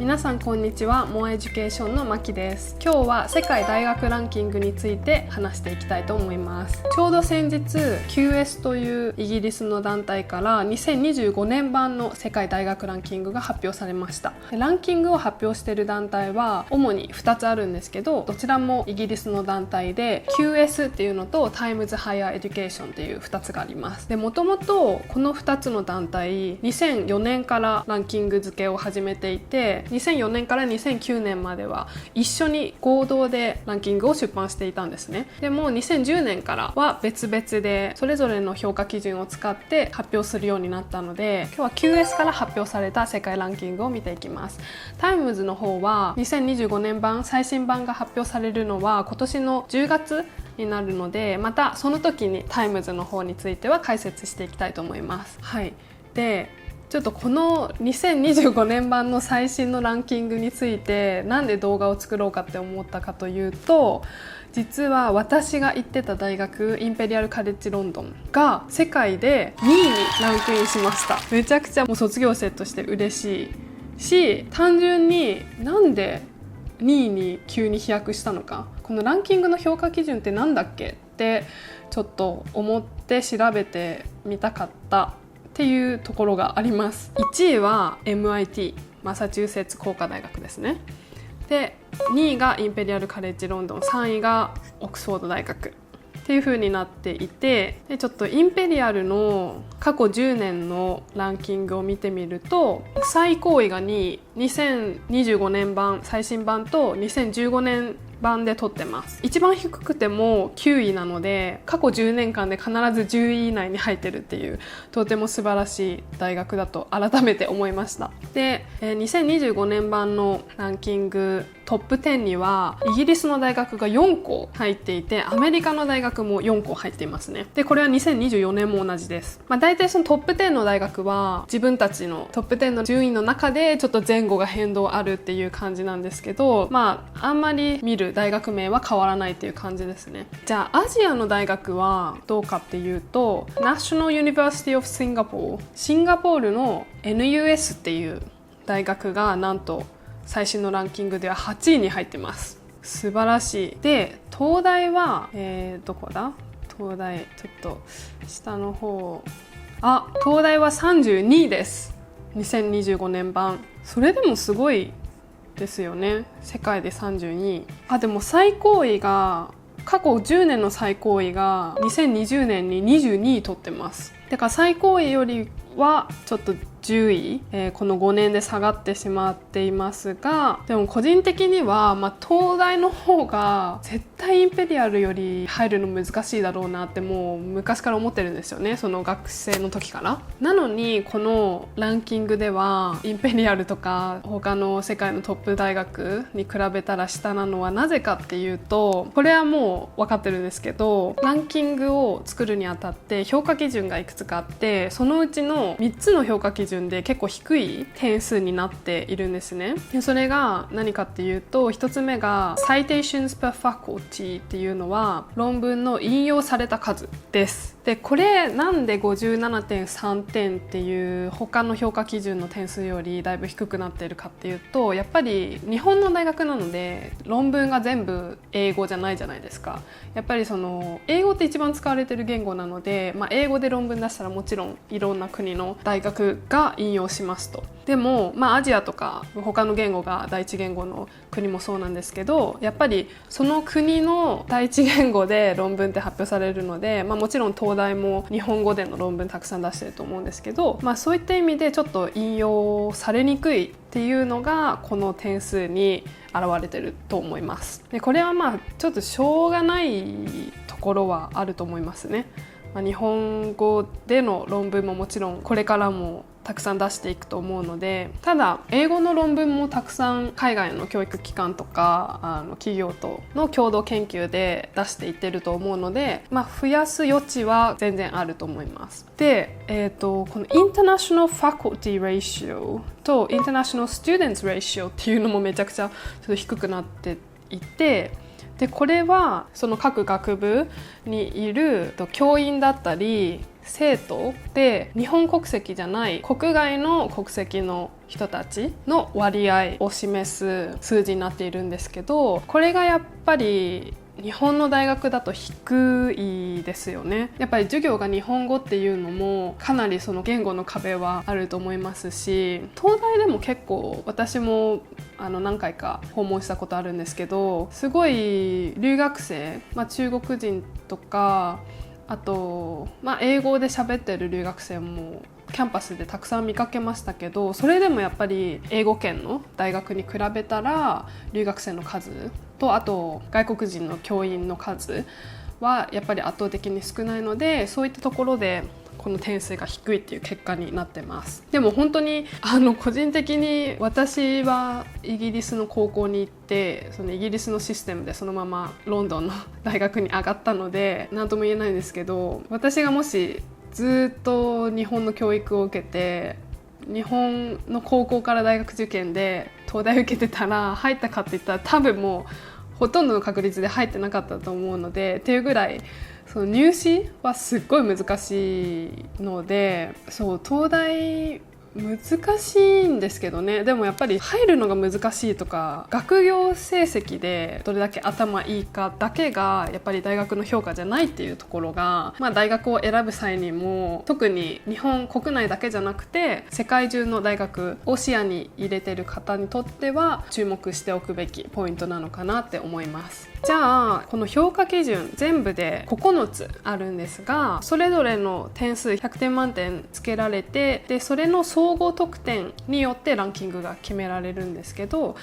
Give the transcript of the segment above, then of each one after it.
皆さんこんにちは。モアエデュケーションのまきです。今日は世界大学ランキングについて話していきたいと思います。ちょうど先日 QS というイギリスの団体から2025年版の世界大学ランキングが発表されました。ランキングを発表している団体は主に2つあるんですけど、どちらもイギリスの団体で QS っていうのと Times Higher Education っていう2つがあります。で、もともとこの2つの団体2004年からランキング付けを始めていて、2004年から2009年までは一緒に合同でランキングを出版していたんですね。でも2010年からは別々でそれぞれの評価基準を使って発表するようになったので、今日は QS から発表された世界ランキングを見ていきます。タイムズの方は2025年版最新版が発表されるのは今年の10月になるので、またその時にタイムズの方については解説していきたいと思います。はい。でちょっとこの2025年版の最新のランキングについてなんで動画を作ろうかって思ったかというと、実は私が行ってた大学インペリアルカレッジロンドンが世界で2位にランクインしました。めちゃくちゃもう卒業生として嬉しいし、単純になんで2位に急に飛躍したのか、このランキングの評価基準ってなんだっけってちょっと思って調べてみたかったっていうところがあります。1位は MIT マサチューセッツ工科大学ですね。で2位がインペリアルカレッジロンドン、3位がオックスフォード大学っていう風になっていて、でちょっとインペリアルの過去10年のランキングを見てみると、最高位が2位、2025年版最新版と2015年版で取ってます。一番低くても9位なので、過去10年間で必ず10位以内に入ってるっていう、とても素晴らしい大学だと改めて思いました。で、2025年版のランキングトップ10にはイギリスの大学が4校入っていて、アメリカの大学も4校入っていますね。でこれは2024年も同じです。大体そのトップ10の大学は自分たちのトップ10の順位の中でちょっと前後が変動あるっていう感じなんですけど、あんまり見る大学名は変わらないっていう感じですね。じゃあアジアの大学はどうかっていうと、National University of Singapore、 シンガポールの NUS っていう大学がなんと最新のランキングでは8位に入ってます。素晴らしい。で東大は、どこだ、東大ちょっと下の方、東大は32位です。2025年版。それでもすごいですよね。世界で32位。でも最高位が過去10年の最高位が2020年に22位取ってます。だから最高位よりはちょっと10位、この5年で下がってしまっていますが、でも個人的には、東大の方が絶対インペリアルより入るの難しいだろうなってもう昔から思ってるんですよね。その学生の時から。なのにこのランキングではインペリアルとか他の世界のトップ大学に比べたら下なのはなぜかっていうと、これはもう分かってるんですけど、ランキングを作るにあたって評価基準がいくつかあって、そのうちの3つの評価基準で結構低い点数になっているんですね。でそれが何かっていうと、1つ目が Citations per Faculty っていうのは論文の引用された数です。でこれなんで 57.3 点っていう他の評価基準の点数よりだいぶ低くなっているかっていうと、やっぱり日本の大学なので論文が全部英語じゃないじゃないですか。やっぱりその英語って一番使われている言語なので、英語で論文出したらもちろんいろんな国の大学が引用しますと。でも、アジアとか他の言語が第一言語の国もそうなんですけど、やっぱりその国の第一言語で論文って発表されるので、もちろん東大も日本語での論文たくさん出してると思うんですけど、そういった意味でちょっと引用されにくいっていうのがこの点数に現れてると思います。でこれはちょっとしょうがないところはあると思いますね。日本語での論文ももちろんこれからもたくさん出していくと思うので、ただ英語の論文もたくさん海外の教育機関とか企業との共同研究で出していってると思うので、増やす余地は全然あると思います。で、この International Faculty Ratio と International Students Ratio っていうのもめちゃくちゃちょっと低くなっていて、でこれはその各学部にいる教員だったり生徒で日本国籍じゃない国外の国籍の人たちの割合を示す数字になっているんですけど、これがやっぱり日本の大学だと低いですよね。やっぱり授業が日本語っていうのもかなりその言語の壁はあると思いますし、東大でも結構私も何回か訪問したことあるんですけど、すごい留学生、中国人とかあと、英語で喋ってる留学生もキャンパスでたくさん見かけましたけど、それでもやっぱり英語圏の大学に比べたら留学生の数と、あと外国人の教員の数はやっぱり圧倒的に少ないので、そういったところでこの点数が低いっていう結果になってます。でも本当に個人的に私はイギリスの高校に行って、そのイギリスのシステムでそのままロンドンの大学に上がったので何とも言えないんですけど、私がもしずっと日本の教育を受けて日本の高校から大学受験で東大受けてたら入ったかって言ったら多分もうほとんどの確率で入ってなかったと思うので、っていうぐらいその入試はすっごい難しいので、そう東大難しいんですけどね。でもやっぱり入るのが難しいとか、学業成績でどれだけ頭いいかだけがやっぱり大学の評価じゃないっていうところが、大学を選ぶ際にも特に日本国内だけじゃなくて世界中の大学を視野に入れてる方にとっては注目しておくべきポイントなのかなって思います。じゃあこの評価基準全部で9つあるんですが、それぞれの点数100点満点つけられて、でそれの総合得点によってランキングが決められるんですけど、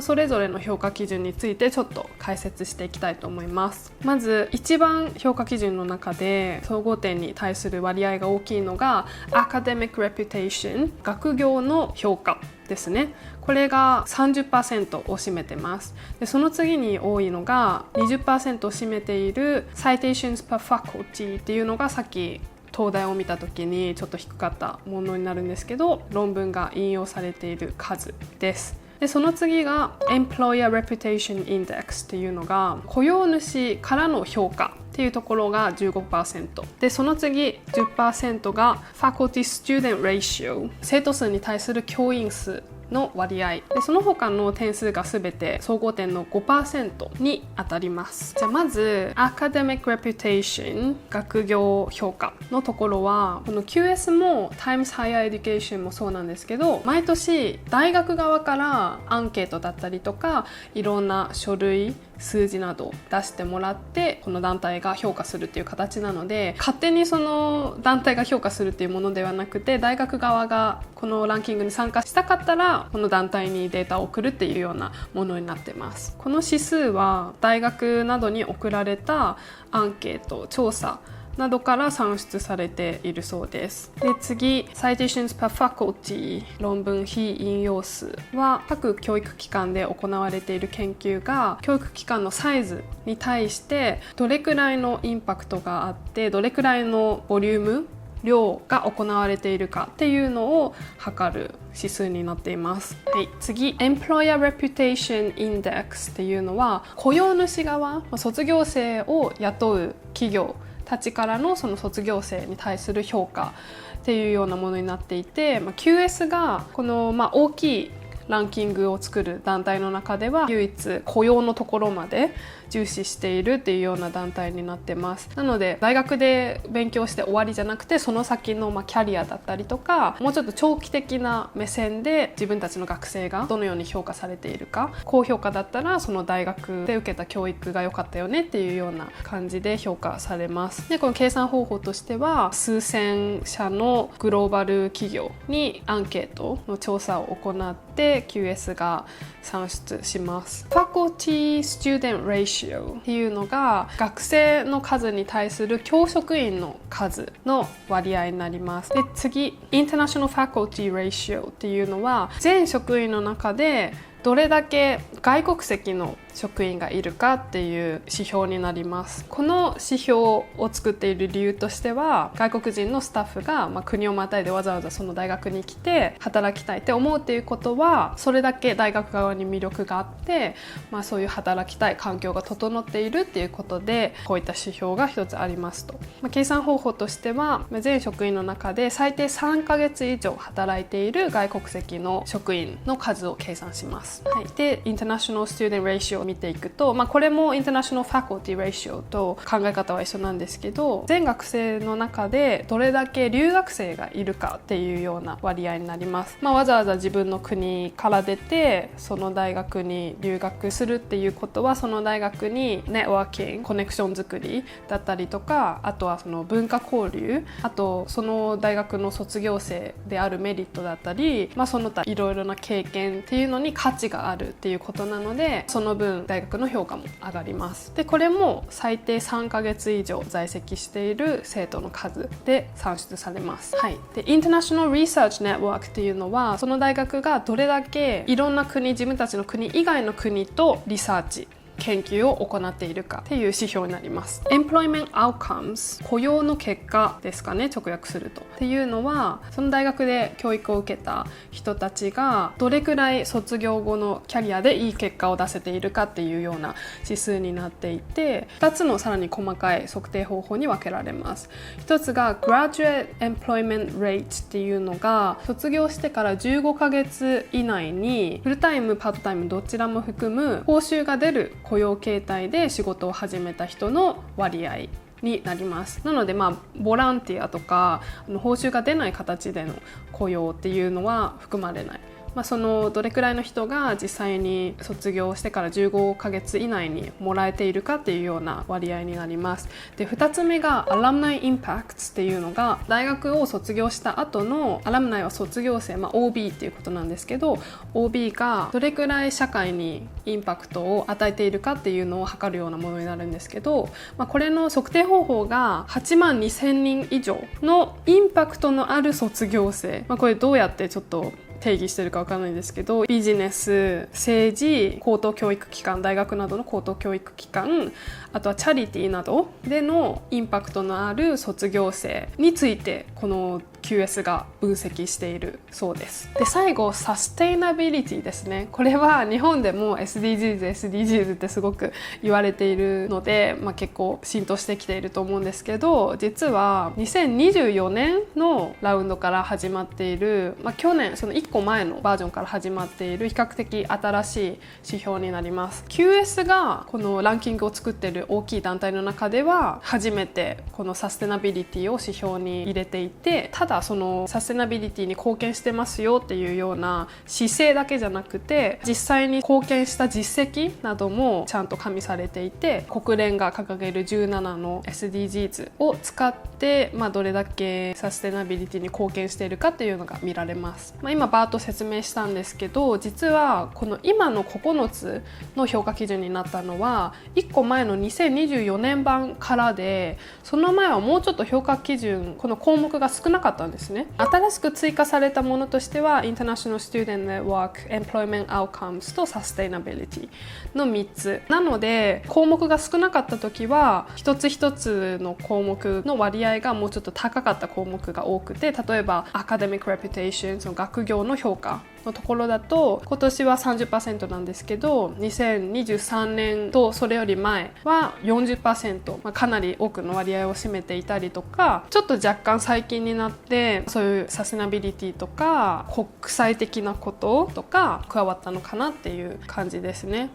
それぞれの評価基準についてちょっと解説していきたいと思います。まず一番評価基準の中で総合点に対する割合が大きいのが Academic Reputation、 学業の評価ですね。これが 30% を占めてます。でその次に多いのが 20% を占めている Citations per Faculty っていうのが、さっき東大を見た時にちょっと低かったものになるんですけど、論文が引用されている数です。でその次が Employer Reputation Index っていうのが雇用主からの評価っていうところが 15% で、その次 10% が Faculty Student Ratio、 生徒数に対する教員数の割合で、その他の点数が全て総合点の 5% に当たります。じゃあまず Academic Reputation 学業評価のところは、この QS も Times Higher Education もそうなんですけど、毎年大学側からアンケートだったりとかいろんな書類数字などを出してもらってこの団体が評価するっていう形なので、勝手にその団体が評価するっていうものではなくて、大学側がこのランキングに参加したかったらこの団体にデータを送るっていうようなものになってます。この指数は大学などに送られたアンケート、調査などから算出されているそうです。で次 Citations per Faculty 論文非引用数は、各教育機関で行われている研究が教育機関のサイズに対してどれくらいのインパクトがあって、どれくらいのボリューム量が行われているかっていうのを測る指数になっています。はい、次 Employer Reputation Index っていうのは雇用主側、卒業生を雇う企業たちからのその卒業生に対する評価っていうようなものになっていて、QS がこの大きいランキングを作る団体の中では唯一雇用のところまで重視しているっていうような団体になってます。なので大学で勉強して終わりじゃなくて、その先のキャリアだったりとか、もうちょっと長期的な目線で自分たちの学生がどのように評価されているか、高評価だったらその大学で受けた教育が良かったよねっていうような感じで評価されます。でこの計算方法としては、数千社のグローバル企業にアンケートの調査を行ってQS が算出します。Faculty Student Ratio っていうのが学生の数に対する教職員の数の割合になります。で次 International Faculty Ratio っていうのは全職員の中でどれだけ外国籍の職員がいるかっていう指標になります。この指標を作っている理由としては、外国人のスタッフが、国をまたいでわざわざその大学に来て働きたいって思うっていうことは、それだけ大学側に魅力があって、そういう働きたい環境が整っているっていうことで、こういった指標が一つありますと。計算方法としては、全職員の中で最低3ヶ月以上働いている外国籍の職員の数を計算します。で、インターナショナルスチューデントレーシオを見ていくと、これもインターナショナルファカルティレーシオと考え方は一緒なんですけど、全学生の中でどれだけ留学生がいるかっていうような割合になります。わざわざ自分の国から出てその大学に留学するっていうことは、その大学にネットワーキング、コネクション作りだったりとか、あとはその文化交流、あとその大学の卒業生であるメリットだったり、その他いろいろな経験っていうのに価値があるっていうことなので、その分大学の評価も上がります。で、これも最低3ヶ月以上在籍している生徒の数で算出されます。で、インターナショナルリサーチネットワークっていうのは、その大学がどれだけいろんな国、自分たちの国以外の国とリサーチ研究を行っているかっていう指標になります。 Employment Outcomes、 雇用の結果ですかね、直訳すると。っていうのは、その大学で教育を受けた人たちがどれくらい卒業後のキャリアでいい結果を出せているかっていうような指数になっていて、2つのさらに細かい測定方法に分けられます。1つが Graduate Employment Rate っていうのが、卒業してから15ヶ月以内にフルタイムパートタイムどちらも含む報酬が出る雇用形態で仕事を始めた人の割合になります。なので、ボランティアとか報酬が出ない形での雇用っていうのは含まれない。そのどれくらいの人が実際に卒業してから15ヶ月以内にもらえているかっていうような割合になります。で、2つ目が Alumni Impacts っていうのが、大学を卒業した後のアラムナイは卒業生、OB っていうことなんですけど、 OB がどれくらい社会にインパクトを与えているかっていうのを測るようなものになるんですけど、これの測定方法が8万2000人以上のインパクトのある卒業生、これどうやってちょっと定義してるかわからないんですけど、ビジネス、政治、高等教育機関、大学などの高等教育機関、あとはチャリティーなどでのインパクトのある卒業生について、この QS が分析しているそうです。で、最後サステイナビリティですね。これは日本でも SDGs ってすごく言われているので、結構浸透してきていると思うんですけど、実は2024年のラウンドから始まっている、去年その1個前のバージョンから始まっている比較的新しい指標になります。 QS がこのランキングを作っている大きい団体の中では初めてこのサステナビリティを指標に入れていて、ただそのサステナビリティに貢献してますよっていうような姿勢だけじゃなくて、実際に貢献した実績などもちゃんと加味されていて、国連が掲げる17の SDGs を使って、どれだけサステナビリティに貢献しているかっていうのが見られます。今バーッと説明したんですけど、実はこの今の9つの評価基準になったのは1個前の2024年版からで、その前はもうちょっと評価基準、この項目が少なかったんですね。新しく追加されたものとしては International Student Network、Employment Outcomes と Sustainability の3つなので、項目が少なかった時は一つ一つの項目の割合がもうちょっと高かった項目が多くて、例えば Academic Reputation、 その学業の評価のところだと今年は 30% なんですけど、2023年とそれより前は 40%、かなり多くの割合を占めていたりとか、ちょっと若干最近になってそういうサステナビリティとか国際的なこととか加わったのかなっていう感じですね。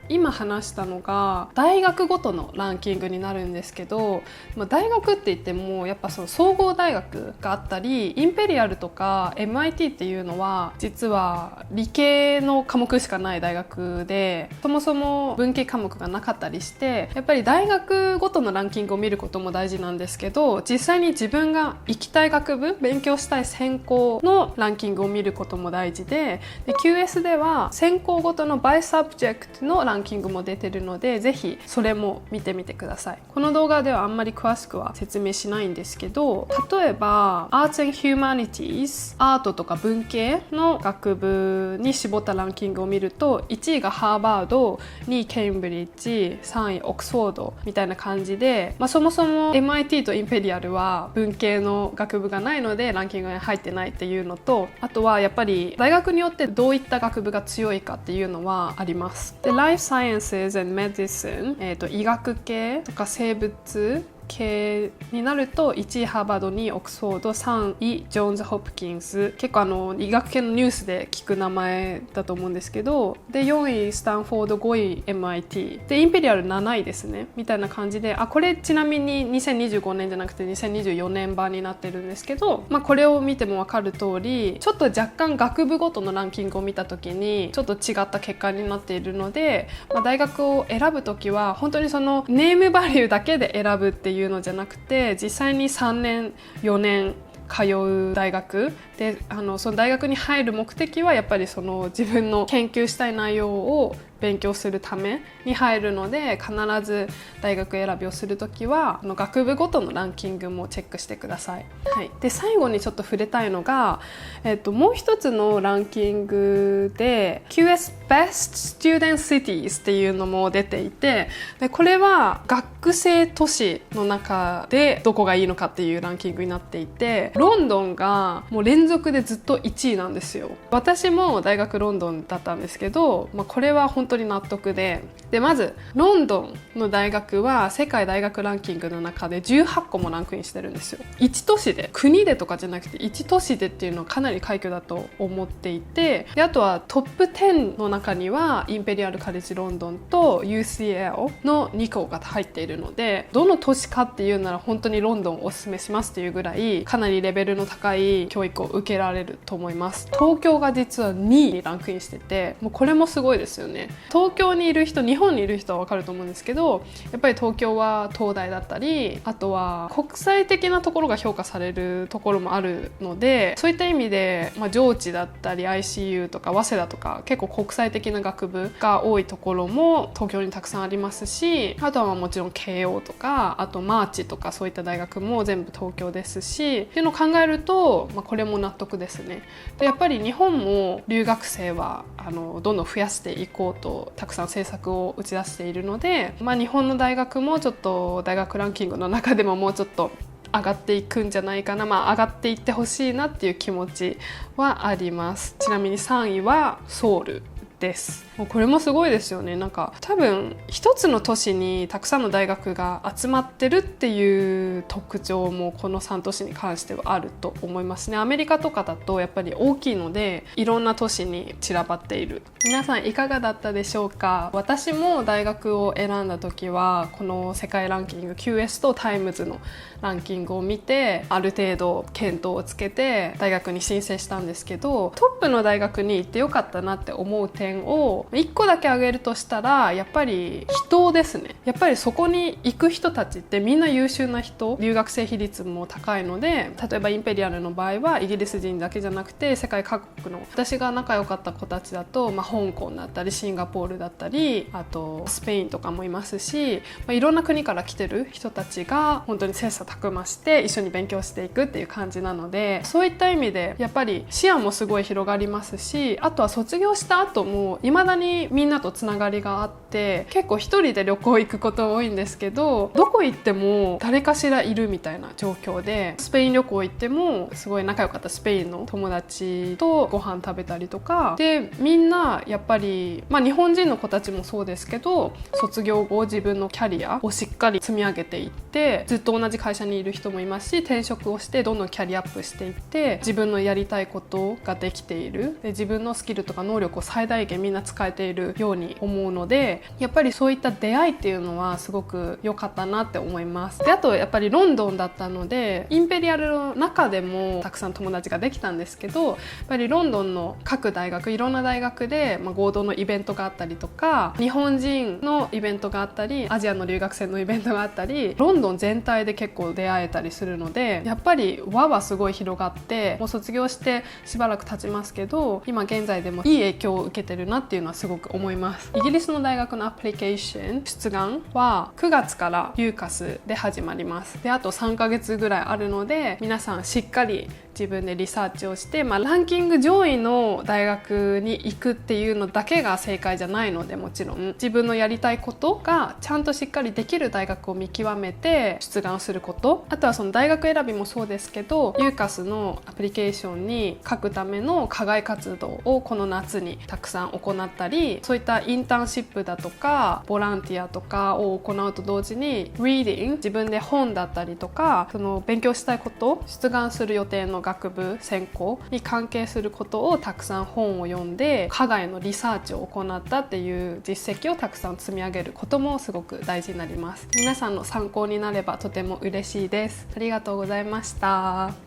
今話したのが大学ごとのランキングになるんですけど、大学って言ってもやっぱその総合大学があったり、インペリアルとか MIT っていうのは実は理系の科目しかない大学で、そもそも文系科目がなかったりして、やっぱり大学ごとのランキングを見ることも大事なんですけど、実際に自分が行きたい学部、勉強したい専攻のランキングを見ることも大事で、QS では専攻ごとのバイサブジェクトのランキングも出てるので、ぜひそれも見てみてください。この動画ではあんまり詳しくは説明しないんですけど、例えば Arts and Humanities、アートとか文系の学学部に絞ったランキングを見ると、1位がハーバード、2位ケンブリッジ、3位オックスフォードみたいな感じで、そもそも MIT とインペリアルは文系の学部がないのでランキングに入ってないっていうのと、あとはやっぱり大学によってどういった学部が強いかっていうのはあります。で、Life Sciences and Medicine、医学系とか生物系になると、1位ハーバード、2位オックスフォード、3位ジョーンズ・ホプキンス、結構医学系のニュースで聞く名前だと思うんですけど、で4位スタンフォード、5位 MIT でインペリアル7位ですねみたいな感じで、これちなみに2025年じゃなくて2024年版になってるんですけど、これを見ても分かる通り、ちょっと若干学部ごとのランキングを見た時にちょっと違った結果になっているので、大学を選ぶ時は本当にそのネームバリューだけで選ぶっていうのじゃなくて、実際に3年4年通う大学で、その大学に入る目的はやっぱりその自分の研究したい内容を勉強するために入るので、必ず大学選びをするときは学部ごとのランキングもチェックしてください。はい、で最後にちょっと触れたいのが、もう一つのランキングで QS Best Student Cities っていうのも出ていて、でこれは学生都市の中でどこがいいのかっていうランキングになっていて、ロンドンがもう連続でずっと1位なんですよ。私も大学ロンドンだったんですけど、これは本当に納得で、まずロンドンの大学は世界大学ランキングの中で18個もランクインしてるんですよ。1都市で、国でとかじゃなくて1都市でっていうのはかなり快挙だと思っていて、であとはトップ10の中にはインペリアルカレッジロンドンと UCL の2校が入っているので、どの都市かっていうなら本当にロンドンをおすすめしますっていうぐらいかなりレベルの高い教育を受けられると思います。東京が実は2位にランクインしてて、もうこれもすごいですよね。東京にいる人、日本にいる人は分かると思うんですけど、やっぱり東京は東大だったり、あとは国際的なところが評価されるところもあるので、そういった意味で、上智だったり ICU とか早稲田とか結構国際的な学部が多いところも東京にたくさんありますし、あとはもちろん慶応とか、あとマーチとかそういった大学も全部東京ですしっていうのを考えると、これも納得ですね。でやっぱり日本も留学生はどんどん増やしていこうとたくさん政策を打ち出しているので、日本の大学もちょっと大学ランキングの中でももうちょっと上がっていくんじゃないかな、上がっていってほしいなっていう気持ちはあります。ちなみに3位はソウルです。もうこれもすごいですよね。なんか多分一つの都市にたくさんの大学が集まってるっていう特徴もこの3都市に関してはあると思いますね。アメリカとかだとやっぱり大きいのでいろんな都市に散らばっている。皆さんいかがだったでしょうか。私も大学を選んだ時はこの世界ランキング QS とタイムズのランキングを見てある程度検討をつけて大学に申請したんですけど、トップの大学に行ってよかったなって思う点を1個だけ挙げるとしたら、やっぱり人ですね。やっぱりそこに行く人たちってみんな優秀な人、留学生比率も高いので、例えばインペリアルの場合はイギリス人だけじゃなくて世界各国の、私が仲良かった子たちだと、香港だったりシンガポールだったり、あとスペインとかもいますし、いろんな国から来てる人たちが本当に切磋琢磨して一緒に勉強していくっていう感じなので、そういった意味でやっぱり視野もすごい広がりますし、あとは卒業した後も未だにみんなとつながりがあって、結構一人で旅行行くこと多いんですけど、どこ行っても誰かしらいるみたいな状況で、スペイン旅行行ってもすごい仲良かったスペインの友達とご飯食べたりとかで、みんなやっぱり、日本人の子たちもそうですけど、卒業後自分のキャリアをしっかり積み上げていって、ずっと同じ会社にいる人もいますし、転職をしてどんどんキャリアアップしていって自分のやりたいことができている、で自分のスキルとか能力を最大限みんな使えているように思うので、やっぱりそういった出会いっていうのはすごく良かったなって思います。であとやっぱりロンドンだったのでインペリアルの中でもたくさん友達ができたんですけど、やっぱりロンドンの各大学、いろんな大学で、合同のイベントがあったりとか、日本人のイベントがあったり、アジアの留学生のイベントがあったり、ロンドン全体で結構出会えたりするので、やっぱり輪はすごい広がって、もう卒業してしばらく経ちますけど、今現在でもいい影響を受けてるなっていうのはすごく思います。イギリスの大学のアプリケーション出願は9月からユーカスで始まります。であと3ヶ月ぐらいあるので、皆さんしっかり自分でリサーチをして、ランキング上位の大学に行くっていうのだけが正解じゃないので、もちろん自分のやりたいことがちゃんとしっかりできる大学を見極めて出願すること、あとはその大学選びもそうですけど、UCAS のアプリケーションに書くための課外活動をこの夏にたくさん行ったり、そういったインターンシップだとかボランティアとかを行うと同時に Reading、 自分で本だったりとか、その勉強したいこと、出願する予定の学部専攻に関係することをたくさん本を読んで課外のリサーチを行ったっていう実績をたくさん積み上げることもすごく大事になります。皆さんの参考になればとても嬉しいです。ありがとうございました。